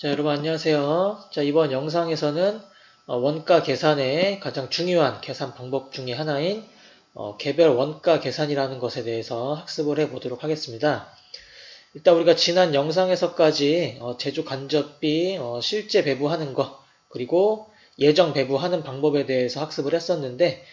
자, 여러분 안녕하세요. 자, 이번 영상에서는 원가 계산의 가장 중요한 계산 방법 중에 하나인 개별 원가 계산이라는 것에 대해서 학습을 해보도록 하겠습니다. 일단 우리가 지난 영상에서까지 제조 간접비 실제 배부하는 것, 그리고 예정 배부하는 방법에 대해서 학습을 했었는데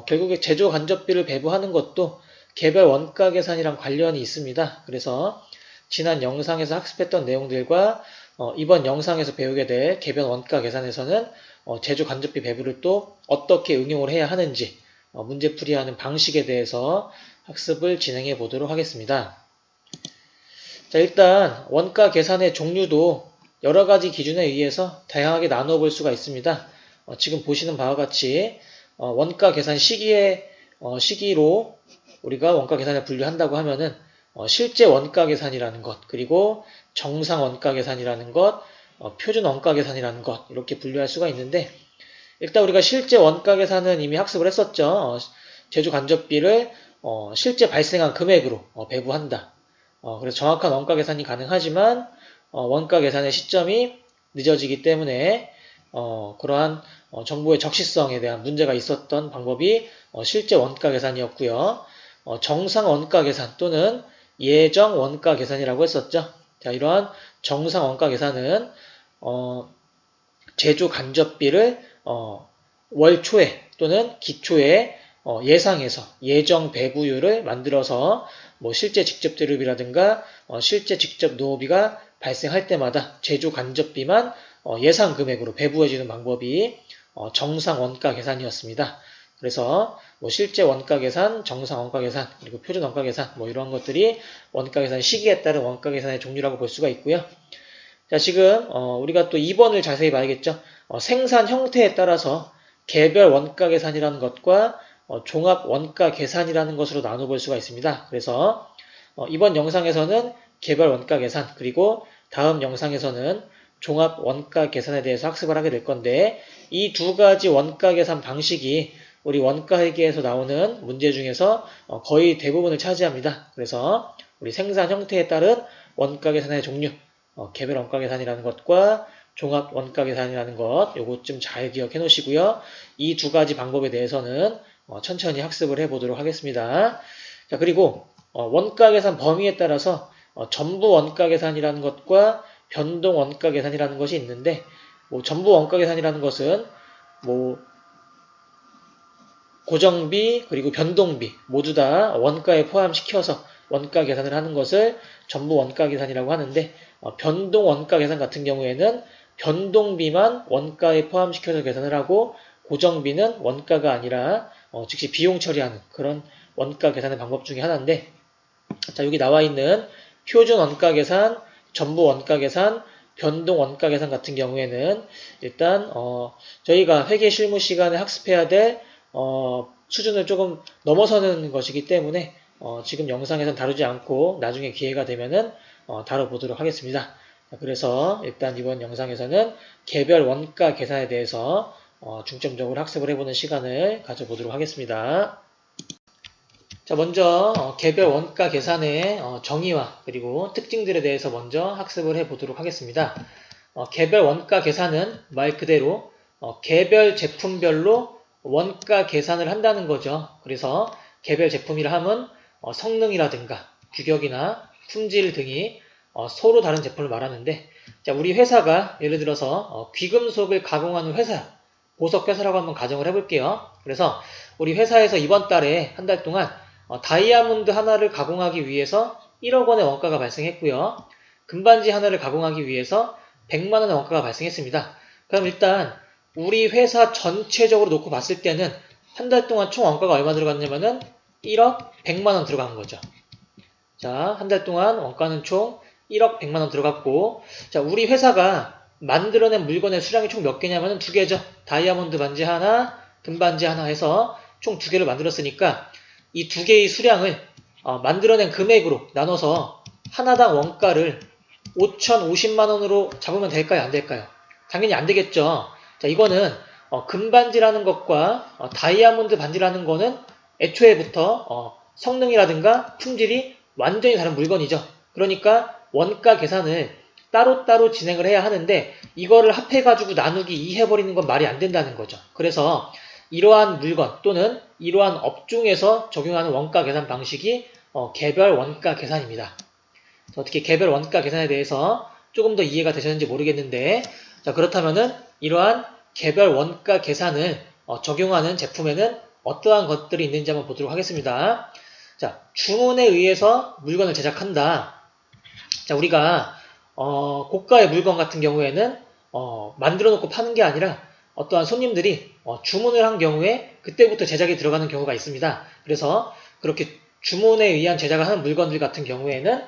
결국에 제조 간접비를 배부하는 것도 개별 원가 계산이랑 관련이 있습니다. 그래서 지난 영상에서 학습했던 내용들과 이번 영상에서 배우게 될 개별 원가 계산에서는 제조 간접비 배부를 또 어떻게 응용을 해야 하는지 문제풀이하는 방식에 대해서 학습을 진행해 보도록 하겠습니다. 자, 일단 원가 계산의 종류도 여러 가지 기준에 의해서 다양하게 나누어 볼 수가 있습니다. 지금 보시는 바와 같이 원가 계산 시기로 우리가 원가 계산을 분류한다고 하면은 실제 원가 계산이라는 것, 그리고 정상 원가 계산이라는 것, 표준 원가 계산이라는 것, 이렇게 분류할 수가 있는데, 일단 우리가 실제 원가 계산은 이미 학습을 했었죠. 제조 간접비를 실제 발생한 금액으로 배부한다. 그래서 정확한 원가 계산이 가능하지만 원가 계산의 시점이 늦어지기 때문에 그러한 정보의 적시성에 대한 문제가 있었던 방법이 실제 원가 계산이었고요. 정상 원가 계산 또는 예정 원가 계산이라고 했었죠. 자, 이러한 정상 원가 계산은 제조 간접비를 월 초에 또는 기초에 예상해서 예정 배부율을 만들어서 뭐 실제 직접 대료비라든가 실제 직접 노후비가 발생할 때마다 제조 간접비만 예상 금액으로 배부해지는 방법이 정상 원가 계산이었습니다. 그래서 뭐 실제 원가 계산, 정상 원가 계산, 그리고 표준 원가 계산 뭐 이러한 것들이 원가 계산 시기에 따른 원가 계산의 종류라고 볼 수가 있고요. 자, 지금 우리가 또 2번을 자세히 봐야겠죠. 생산 형태에 따라서 개별 원가 계산이라는 것과 종합 원가 계산이라는 것으로 나눠볼 수가 있습니다. 그래서 이번 영상에서는 개별 원가 계산, 그리고 다음 영상에서는 종합 원가 계산에 대해서 학습을 하게 될 건데, 이 두 가지 원가 계산 방식이 우리 원가 회계에서 나오는 문제 중에서 거의 대부분을 차지합니다. 그래서 우리 생산 형태에 따른 원가 계산의 종류, 개별 원가 계산이라는 것과 종합 원가 계산이라는 것, 요것 좀 잘 기억해 놓으시고요. 이 두 가지 방법에 대해서는 천천히 학습을 해 보도록 하겠습니다. 자, 그리고 원가 계산 범위에 따라서 전부 원가 계산이라는 것과 변동 원가 계산이라는 것이 있는데, 뭐 전부 원가 계산이라는 것은 뭐 고정비 그리고 변동비 모두 다 원가에 포함시켜서 원가 계산을 하는 것을 전부 원가 계산이라고 하는데, 변동 원가 계산 같은 경우에는 변동비만 원가에 포함시켜서 계산을 하고 고정비는 원가가 아니라 즉시 비용 처리하는 그런 원가 계산의 방법 중에 하나인데, 자, 여기 나와 있는 표준 원가 계산, 전부 원가 계산, 변동 원가 계산 같은 경우에는 일단 저희가 회계 실무 시간에 학습해야 될 수준을 조금 넘어서는 것이기 때문에 지금 영상에선 다루지 않고 나중에 기회가 되면은 다뤄보도록 하겠습니다. 그래서 일단 이번 영상에서는 개별 원가 계산에 대해서 중점적으로 학습을 해보는 시간을 가져보도록 하겠습니다. 자, 먼저 개별 원가 계산의 정의와 그리고 특징들에 대해서 먼저 학습을 해보도록 하겠습니다. 개별 원가 계산은 말 그대로 개별 제품별로 원가 계산을 한다는 거죠. 그래서 개별 제품이라 함은 성능이라든가 규격이나 품질 등이 서로 다른 제품을 말하는데, 자, 우리 회사가 예를 들어서 귀금속을 가공하는 회사, 보석회사라고 한번 가정을 해볼게요. 그래서 우리 회사에서 이번 달에 한 달 동안 다이아몬드 하나를 가공하기 위해서 1억 원의 원가가 발생했고요. 금반지 하나를 가공하기 위해서 100만 원의 원가가 발생했습니다. 그럼 일단 우리 회사 전체적으로 놓고 봤을 때는 한 달 동안 총 원가가 얼마 들어갔냐면은 1억 100만 원 들어간 거죠. 자, 한 달 동안 원가는 총 1억 100만 원 들어갔고, 자, 우리 회사가 만들어낸 물건의 수량이 총 몇 개냐면은 두 개죠. 다이아몬드 반지 하나, 금반지 하나 해서 총 두 개를 만들었으니까 이 두 개의 수량을 만들어낸 금액으로 나눠서 하나당 원가를 5,050만 원으로 잡으면 될까요? 안 될까요? 당연히 안 되겠죠. 자, 이거는 금반지라는 것과 다이아몬드 반지라는 거는 애초에부터 성능이라든가 품질이 완전히 다른 물건이죠. 그러니까 원가 계산을 따로따로 진행을 해야 하는데 이거를 합해가지고 나누기 2 해버리는 건 말이 안 된다는 거죠. 그래서 이러한 물건 또는 이러한 업종에서 적용하는 원가 계산 방식이 개별 원가 계산입니다. 어떻게 개별 원가 계산에 대해서 조금 더 이해가 되셨는지 모르겠는데, 자, 그렇다면은 이러한 개별 원가 계산을 적용하는 제품에는 어떠한 것들이 있는지 한번 보도록 하겠습니다. 자, 주문에 의해서 물건을 제작한다. 자, 우리가 고가의 물건 같은 경우에는 만들어 놓고 파는 게 아니라 어떠한 손님들이 주문을 한 경우에 그때부터 제작이 들어가는 경우가 있습니다. 그래서 그렇게 주문에 의한 제작을 하는 물건들 같은 경우에는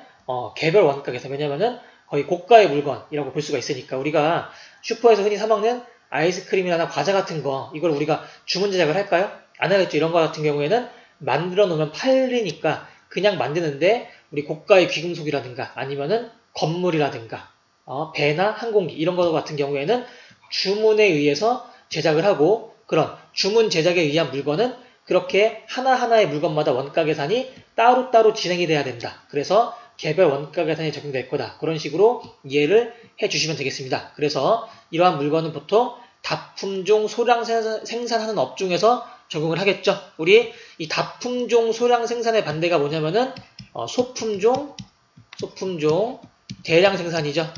개별 원가 계산, 왜냐면은 거의 고가의 물건이라고 볼 수가 있으니까. 우리가 슈퍼에서 흔히 사 먹는 아이스크림이나 과자 같은 거, 이걸 우리가 주문 제작을 할까요? 안 하겠죠. 이런 거 같은 경우에는 만들어 놓으면 팔리니까 그냥 만드는데 우리 고가의 귀금속이라든가 아니면은 건물이라든가 배나 항공기 이런 거 같은 경우에는 주문에 의해서 제작을 하고, 그런 주문 제작에 의한 물건은 그렇게 하나하나의 물건마다 원가 계산이 따로따로 진행이 돼야 된다. 그래서 개별 원가 계산이 적용될 거다. 그런 식으로 이해를 해주시면 되겠습니다. 그래서 이러한 물건은 보통 다품종 소량 생산하는 업종에서 적용을 하겠죠. 우리 이 다품종 소량 생산의 반대가 뭐냐면은 소품종 대량 생산이죠.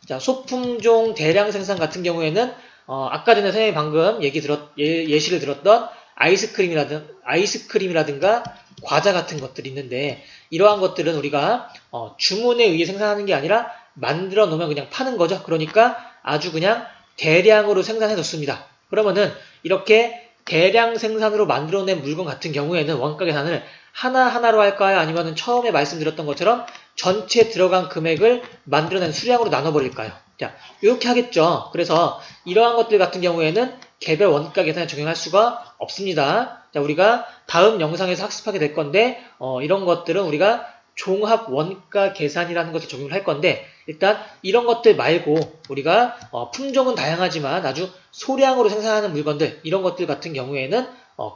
자, 소품종 대량 생산 같은 경우에는 아까 전에 선생님이 방금 예시를 들었던 아이스크림이라든가 과자 같은 것들이 있는데, 이러한 것들은 우리가 주문에 의해 생산하는 게 아니라 만들어 놓으면 그냥 파는 거죠. 그러니까 아주 그냥 대량으로 생산해 놓습니다. 그러면은 이렇게 대량 생산으로 만들어낸 물건 같은 경우에는 원가 계산을 하나하나로 할까요? 아니면 처음에 말씀드렸던 것처럼 전체 들어간 금액을 만들어낸 수량으로 나눠버릴까요? 자, 이렇게 하겠죠. 그래서 이러한 것들 같은 경우에는 개별 원가 계산에 적용할 수가 없습니다. 자, 우리가 다음 영상에서 학습하게 될 건데, 이런 것들은 우리가 종합 원가 계산이라는 것을 적용을 할 건데, 일단 이런 것들 말고 우리가 품종은 다양하지만 아주 소량으로 생산하는 물건들, 이런 것들 같은 경우에는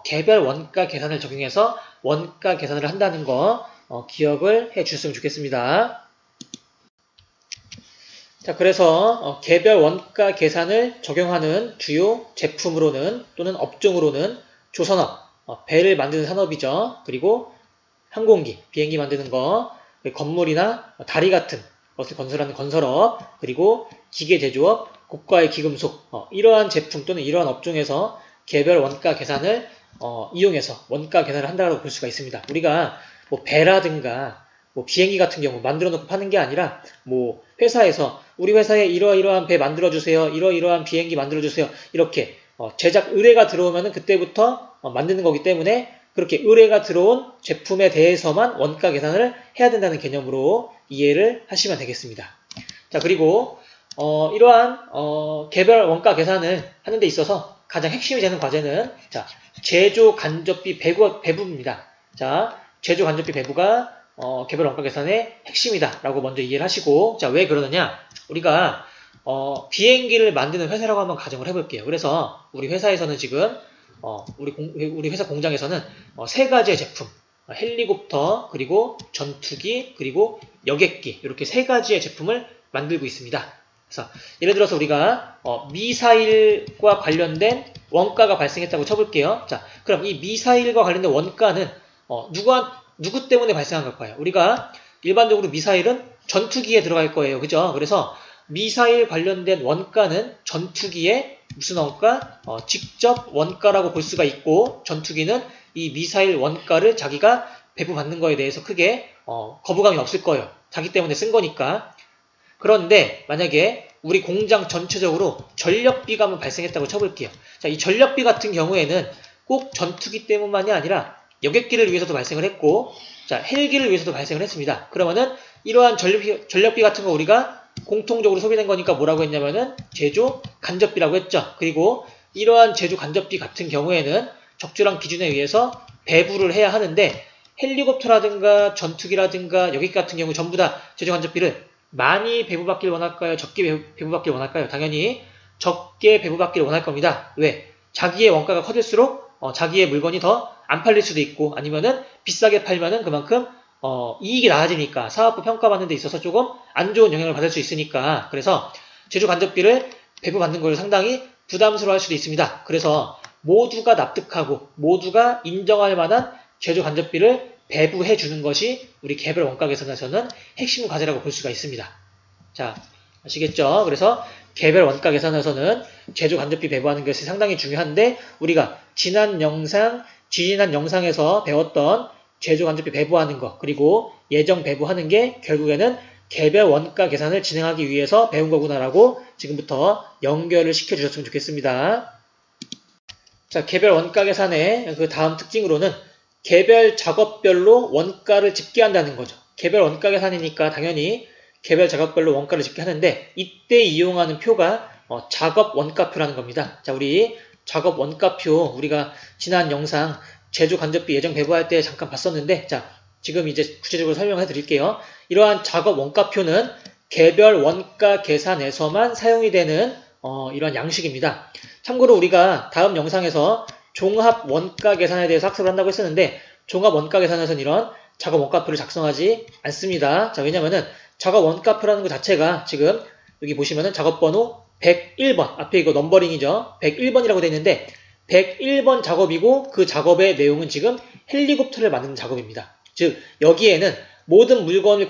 개별 원가 계산을 적용해서 원가 계산을 한다는 거 기억을 해 주셨으면 좋겠습니다. 자, 그래서 개별 원가 계산을 적용하는 주요 제품으로는 또는 업종으로는 조선업, 배를 만드는 산업이죠. 그리고 항공기, 비행기 만드는 거, 건물이나 다리 같은 것을 건설하는 건설업, 그리고 기계 제조업, 고가의 귀금속, 이러한 제품 또는 이러한 업종에서 개별 원가 계산을 이용해서 원가 계산을 한다고 볼 수가 있습니다. 우리가 뭐 배라든가 뭐 비행기 같은 경우 만들어 놓고 파는 게 아니라 뭐 회사에서 우리 회사에 이러이러한 배 만들어 주세요, 이러이러한 비행기 만들어 주세요, 이렇게 제작 의뢰가 들어오면은 그때부터 만드는 거기 때문에 그렇게 의뢰가 들어온 제품에 대해서만 원가 계산을 해야 된다는 개념으로 이해를 하시면 되겠습니다. 자, 그리고 이러한 개별 원가 계산을 하는 데 있어서 가장 핵심이 되는 과제는 자, 제조 간접비 배부입니다. 자, 제조 간접비 배부가 개별 원가 계산의 핵심이다 라고 먼저 이해를 하시고, 자, 왜 그러느냐, 우리가 비행기를 만드는 회사라고 한번 가정을 해볼게요. 그래서 우리 회사에서는 지금 우리 회사 공장에서는 세 가지의 제품, 헬리콥터, 그리고 전투기, 그리고 여객기, 이렇게 세 가지의 제품을 만들고 있습니다. 그래서 예를 들어서 우리가 미사일과 관련된 원가가 발생했다고 쳐볼게요. 자, 그럼 이 미사일과 관련된 원가는 누구 때문에 발생한 걸까요? 우리가 일반적으로 미사일은 전투기에 들어갈 거예요. 그죠? 그래서 미사일 관련된 원가는 전투기의 무슨 원가? 직접 원가라고 볼 수가 있고, 전투기는 이 미사일 원가를 자기가 배부받는 거에 대해서 크게 거부감이 없을 거예요. 자기 때문에 쓴 거니까. 그런데 만약에 우리 공장 전체적으로 전력비가 한번 발생했다고 쳐볼게요. 자, 이 전력비 같은 경우에는 꼭 전투기 때문만이 아니라 여객기를 위해서도 발생을 했고, 자, 헬기를 위해서도 발생을 했습니다. 그러면은 이러한 전력비 같은 거 우리가 공통적으로 소비된 거니까 뭐라고 했냐면은 제조 간접비라고 했죠. 그리고 이러한 제조 간접비 같은 경우에는 적절한 기준에 의해서 배부를 해야 하는데, 헬리콥터라든가 전투기라든가 여객기 같은 경우 전부 다 제조 간접비를 많이 배부받길 원할까요? 적게 배부받길 원할까요? 당연히 적게 배부받길 원할 겁니다. 왜? 자기의 원가가 커질수록 자기의 물건이 더 안 팔릴 수도 있고, 아니면은 비싸게 팔면은 그만큼 이익이 낮아지니까 사업부 평가받는 데 있어서 조금 안 좋은 영향을 받을 수 있으니까 그래서 제조 간접비를 배부받는 걸 상당히 부담스러워할 수도 있습니다. 그래서 모두가 납득하고 모두가 인정할 만한 제조 간접비를 배부해 주는 것이 우리 개별 원가 계산에서는 핵심 과제라고 볼 수가 있습니다. 자, 아시겠죠? 그래서 개별 원가 계산에서는 제조 간접비 배부하는 것이 상당히 중요한데 우리가 지난 영상에서 배웠던 제조 간접비 배부하는 것 그리고 예정 배부하는 게 결국에는 개별 원가 계산을 진행하기 위해서 배운 거구나라고 지금부터 연결을 시켜주셨으면 좋겠습니다. 자, 개별 원가 계산의 그 다음 특징으로는 개별 작업별로 원가를 집계한다는 거죠. 개별 원가 계산이니까 당연히 개별 작업별로 원가를 집계하는데 이때 이용하는 표가 작업 원가표라는 겁니다. 자, 우리 작업 원가표 우리가 지난 영상 제조 간접비 예정 배부할 때 잠깐 봤었는데 자, 지금 이제 구체적으로 설명해 드릴게요. 이러한 작업 원가표는 개별 원가 계산에서만 사용이 되는 이런 양식입니다. 참고로 우리가 다음 영상에서 종합 원가 계산에 대해서 학습을 한다고 했었는데 종합 원가 계산에서는 이런 작업 원가표를 작성하지 않습니다. 자, 왜냐면은 작업 원가표라는 것 자체가 지금 여기 보시면은 작업 번호 101번 앞에 이거 넘버링이죠. 101번이라고 되어 있는데 101번 작업이고 그 작업의 내용은 지금 헬리콥터를 만드는 작업입니다. 즉 여기에는 모든 물건의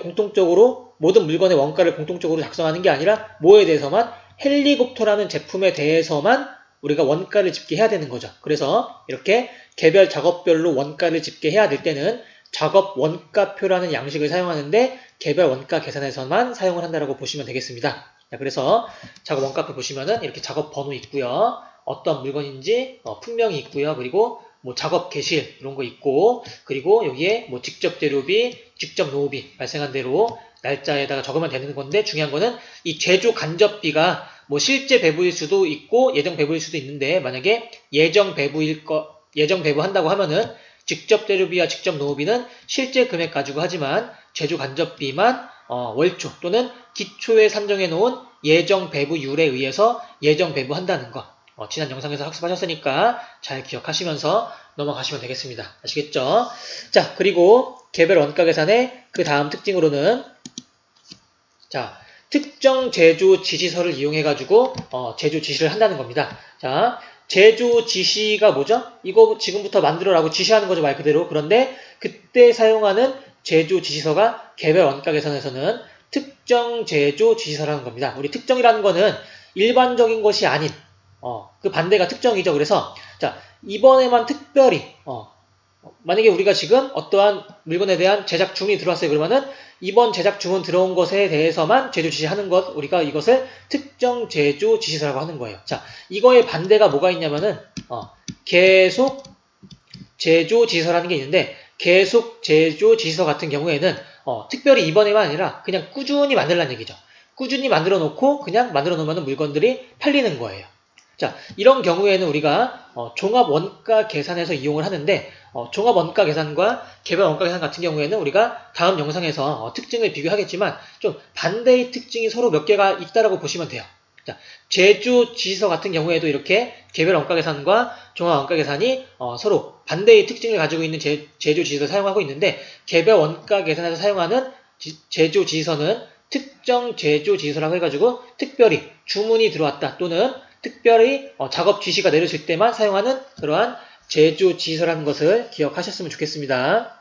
원가를 공통적으로 작성하는 게 아니라 뭐에 대해서만 헬리콥터라는 제품에 대해서만 우리가 원가를 집계해야 되는 거죠. 그래서 이렇게 개별 작업별로 원가를 집계해야 될 때는 작업 원가표라는 양식을 사용하는데 개별 원가 계산에서만 사용을 한다고 보시면 되겠습니다. 자, 그래서 작업 원가표 보시면은 이렇게 작업 번호 있고요. 어떤 물건인지 품명이 있고요. 그리고 뭐 작업 개실 이런 거 있고 그리고 여기에 뭐 직접 재료비, 직접 노후비 발생한 대로 날짜에다가 적으면 되는 건데 중요한 거는 이 제조 간접비가 뭐 실제 배부일 수도 있고 예정 배부일 수도 있는데 만약에 예정 배부한다고 하면은 직접 재료비와 직접 노후비는 실제 금액 가지고 하지만 제조 간접비만 월초 또는 기초에 산정해 놓은 예정 배부율에 의해서 예정 배부한다는 거. 지난 영상에서 학습하셨으니까 잘 기억하시면서 넘어가시면 되겠습니다. 아시겠죠? 자, 그리고 개별 원가 계산의 그 다음 특징으로는 자, 특정 제조 지시서를 이용해가지고 제조 지시를 한다는 겁니다. 자, 제조 지시가 뭐죠? 이거 지금부터 만들어라고 지시하는 거죠, 말 그대로. 그런데 그때 사용하는 제조 지시서가 개별 원가 계산에서는 특정 제조 지시서라는 겁니다. 우리 특정이라는 거는 일반적인 것이 아닌 그 반대가 특정이죠. 그래서 자, 이번에만 특별히 만약에 우리가 지금 어떠한 물건에 대한 제작 주문이 들어왔어요. 그러면은 이번 제작 주문 들어온 것에 대해서만 제조 지시하는 것, 우리가 이것을 특정 제조 지시서라고 하는 거예요. 자, 이거의 반대가 뭐가 있냐면은 계속 제조 지시서라는 게 있는데 계속 제조 지시서 같은 경우에는 특별히 이번에만 아니라 그냥 꾸준히 만들라는 얘기죠. 꾸준히 만들어 놓고 그냥 만들어 놓으면 물건들이 팔리는 거예요. 자, 이런 경우에는 우리가 종합 원가 계산에서 이용을 하는데 종합 원가 계산과 개별 원가 계산 같은 경우에는 우리가 다음 영상에서 특징을 비교하겠지만 좀 반대의 특징이 서로 몇 개가 있다라고 보시면 돼요. 자, 제조 지시서 같은 경우에도 이렇게 개별 원가 계산과 종합 원가 계산이 서로 반대의 특징을 가지고 있는 제조 지시서를 사용하고 있는데 개별 원가 계산에서 사용하는 제조 지시서는 특정 제조 지시서라고 해가지고 특별히 주문이 들어왔다 또는 특별히 작업 지시가 내려질 때만 사용하는 그러한 제조 지시서라는 것을 기억하셨으면 좋겠습니다.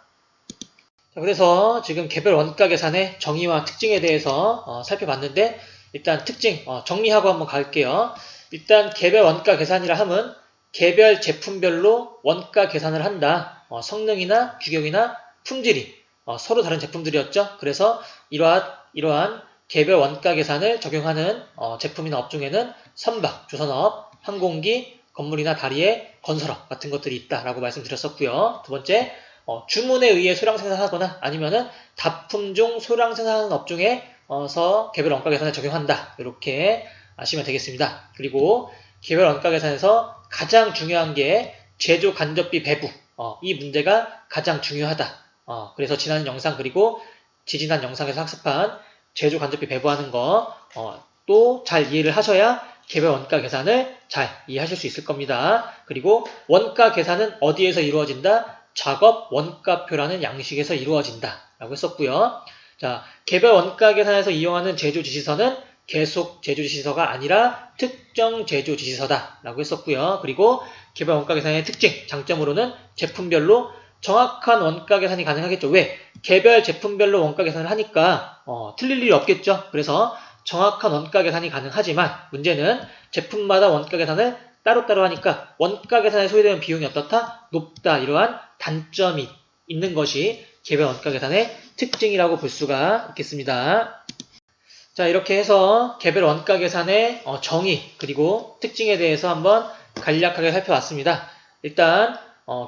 자, 그래서 지금 개별 원가 계산의 정의와 특징에 대해서 살펴봤는데 일단 특징 정리하고 한번 갈게요. 일단 개별 원가 계산이라 함은 개별 제품별로 원가 계산을 한다. 성능이나 규격이나 품질이 서로 다른 제품들이었죠. 그래서 이러한 개별 원가 계산을 적용하는 제품이나 업종에는 선박, 조선업, 항공기, 건물이나 다리에 건설업 같은 것들이 있다라고 말씀드렸었고요. 두 번째, 주문에 의해 소량 생산하거나 아니면은 다품종 소량 생산하는 업종에서 개별 원가 계산을 적용한다. 이렇게 아시면 되겠습니다. 그리고 개별 원가 계산에서 가장 중요한 게 제조 간접비 배부. 이 문제가 가장 중요하다. 그래서 지난 영상 그리고 지지난 영상에서 학습한 제조 간접비 배부하는 거 또 잘 이해를 하셔야 개별 원가 계산을 잘 이해하실 수 있을 겁니다. 그리고 원가 계산은 어디에서 이루어진다? 작업 원가표라는 양식에서 이루어진다. 라고 했었고요. 자, 개별 원가 계산에서 이용하는 제조지시서는 계속 제조지시서가 아니라 특정 제조지시서다 라고 했었고요. 그리고 개별 원가 계산의 특징, 장점으로는 제품별로 정확한 원가 계산이 가능하겠죠. 왜? 개별 제품별로 원가 계산을 하니까 틀릴 일이 없겠죠. 그래서 정확한 원가 계산이 가능하지만 문제는 제품마다 원가 계산을 따로따로 하니까 원가 계산에 소요되는 비용이 어떻다? 높다. 이러한 단점이 있는 것이 개별 원가 계산의 특징이라고 볼 수가 있겠습니다. 자, 이렇게 해서 개별 원가 계산의 정의 그리고 특징에 대해서 한번 간략하게 살펴봤습니다. 일단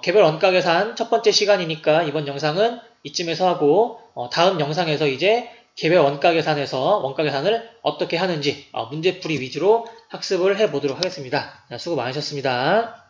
개별 원가 계산 첫 번째 시간이니까 이번 영상은 이쯤에서 하고 다음 영상에서 이제 개별 원가 계산에서 원가 계산을 어떻게 하는지 문제풀이 위주로 학습을 해보도록 하겠습니다. 자, 수고 많으셨습니다.